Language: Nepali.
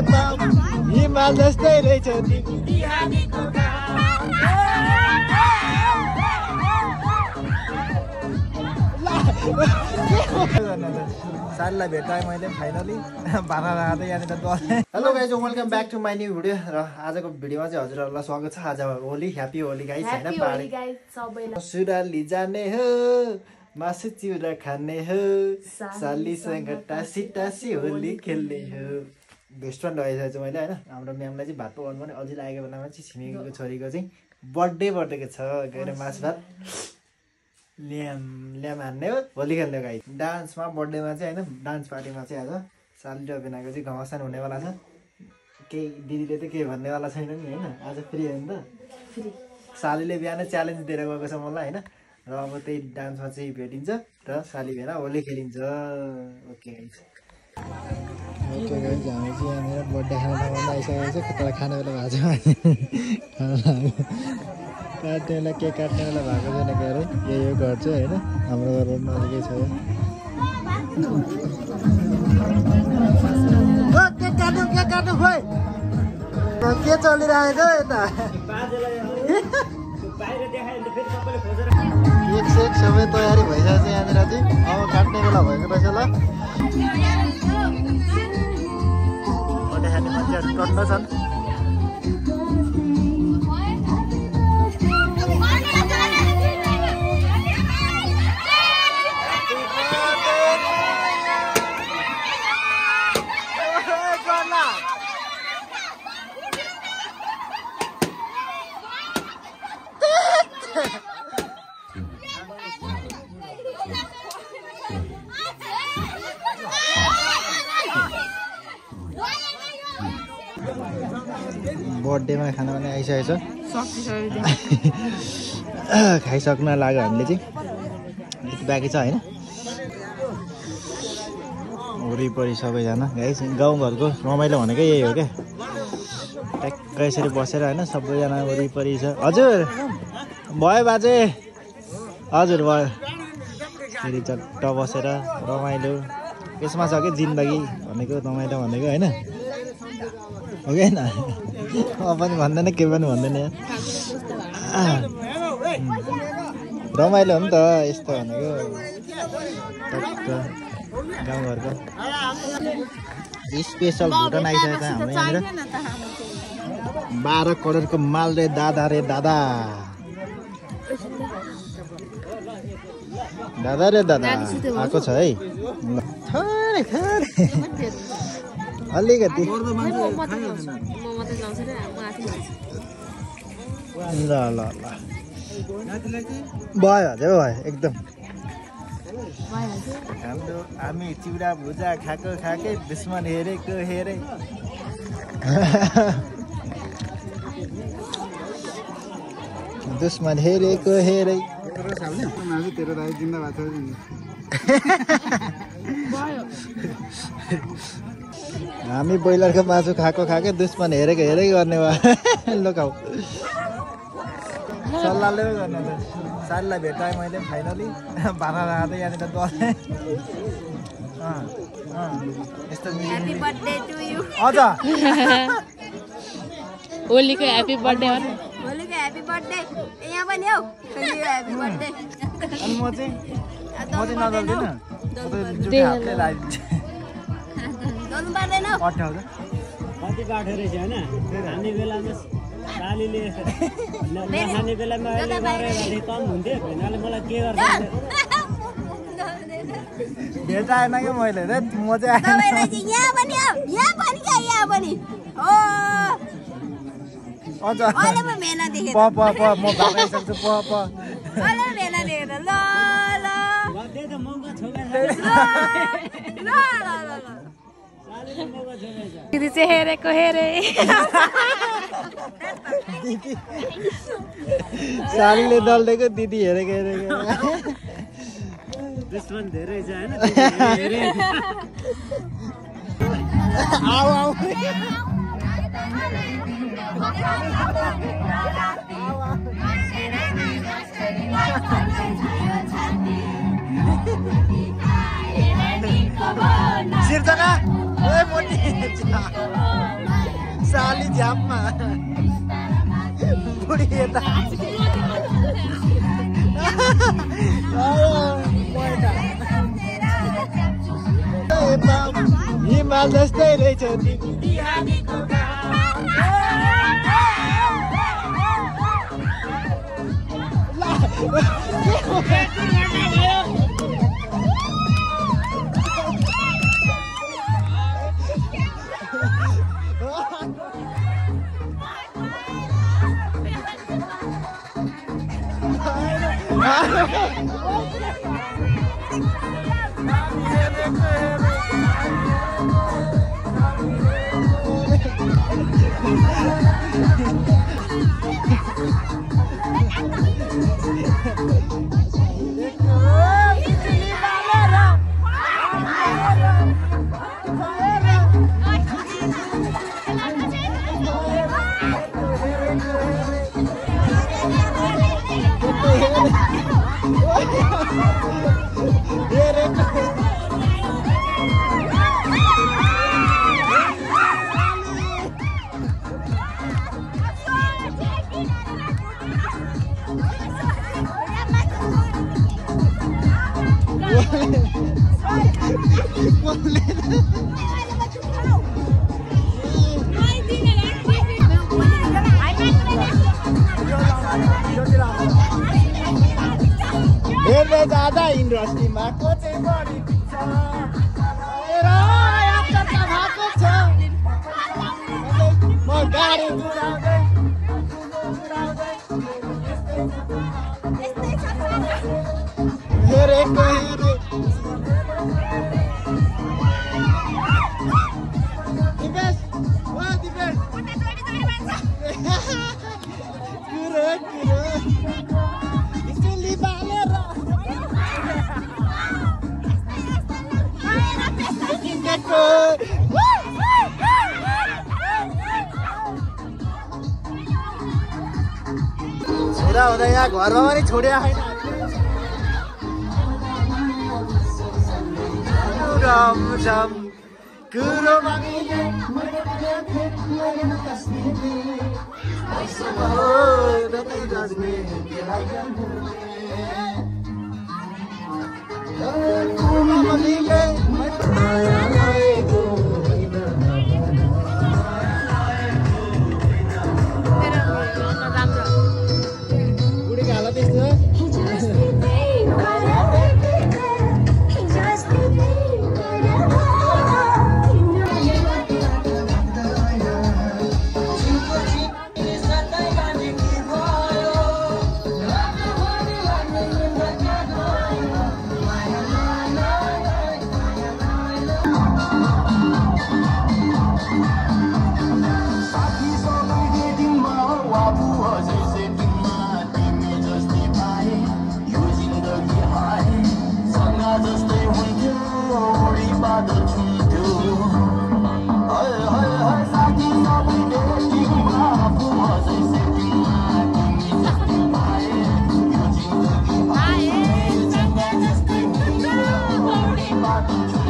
हिमाल जस्तै रहेछ साललाई भेटाएँ मैले फाइनली भाडा राख्दै यहाँनिर गएँ। Hello guys welcome back to my new video. र आजको भिडियोमा चाहिँ हजुरहरूलाई स्वागत छ। आज होली ह्याप्पी होली गाइज होइन। सुराली जाने हो मासु चिउरा खाने हो सालीसँग टासी टासी होली खेल्ने हो। बेस्ट फ्रेन्ड भइसकेको छु मैले होइन। हाम्रो म्यामलाई चाहिँ भात पकाउनु पनि अझै लागेको बेलामा चाहिँ छिमेकीको छोरीको चाहिँ बर्थडेको छ गएर मासु भात ल्याम हान्ने हो होली खेल्ने गाई। डान्समा बर्थडेमा चाहिँ होइन डान्स पार्टीमा चाहिँ आज साली र बेनाको चाहिँ घमासान हुनेवाला छ। केही दिदीले त केही भन्नेवाला छैन नि होइन। आज फ्री हो नि त। सालीले बिहानै च्यालेन्ज दिएर गएको छ मलाई होइन। र अब त्यही डान्समा चाहिँ भेटिन्छ र साली भेना होली खेलिन्छ। ओके गाइज ओके गाइज हामी चाहिँ यहाँनिर बर्थडे खाना ठाउँमा आइसकेको छ। तर खाने बेला भएको छ काट्ने बेला केक काट्ने बेला भएको छैन के अरे यही हो घर चाहिँ होइन। हाम्रो घर नजिकै छ। के काट्नु खोइ के चलिरहेको यता केक सेक सबै तयारी भइसकेको छ यहाँनिर चाहिँ। अब काट्ने बेला भएको रहेछ ल। बर्थडे खाने मान्छेहरू टन्न छन्। बर्थडेमा खाना पनि आइसकेको छ। खाइसक्न लाग्यो हामीले चाहिँ अलिक बाँकी छ होइन। वरिपरि सबैजना गाइस गाउँघरको रमाइलो भनेकै यही हो क्या। ट्याक्कै यसरी बसेर होइन सबैजना वरिपरि छ। हजुर भयो बाजे हजुर भयो। फेरि चट्ट बसेर रमाइलो यसमा छ क्या जिन्दगी भनेको रमाइलो भनेको होइन हो कि होइन। पनि भन्दैन के पनि भन्दैन रमाइलो हो नि त यस्तो भनेको गाउँघरको। स्पेसल भुटान आइसकेको छ हाम्रो यहाँनिर। 12 करोडको माल रे दादा रे दादा दादा रे दादा आएको छ है। थोरै थोरै अलिकति ल ल ल भयो हजुर भयो एकदम। हामी चिउरा भुजा खाएकै दुश्मन हेरेको हेरे दुश्मन हेरेको हेरे। हामी ब्रोइलरको मासु खाएकै दुश्मन हेरेको हेरेकै गर्ने भयो लोकाउ सल्लाहले गर्ने। साललाई भेटाएँ मैले फाइनली भाडा राख्दै यहाँनिर गएँ। यस्तो अझ होलीको ह्याप्पी बर्थडे हो। होलीको ह्याप्पी बर्थडे यहाँ पनि हौ ह्याप्पी बर्थडे। अनि म चाहिँ नगर्दिनँ कति काट्यो रहेछ होइन। खाने बेलामा सालीले नखाने बेलामा अहिले गरे कम हुन्थ्यो। भेनाले मलाई के गर्छ भेटाएन क्या मैले म चाहिँ अझ म भागाइसक्छु दिदी चाहिँ हेरेको हेरे सालीले दल्देको दिदी हेरेको हेरेको। दुश्मन धेरै छ होइन। आऊ आऊ सिर्जना ओए मोटी साली झ्यापमा बुढी यता हिमाल जस्तै रहेछ हेर्ने जाँदा इन्डस्ट्रीमा को चाहिँ बढी छ भएको छ म गाडी उडाउँदै हेरेको हेरे दिपेश ओ दिपेश कुरो स्टिली बालेर छोरा हुँदा यहाँ घरमा पनि छोड्या छैन कुरो बुढीको हालत यस्तो Bye.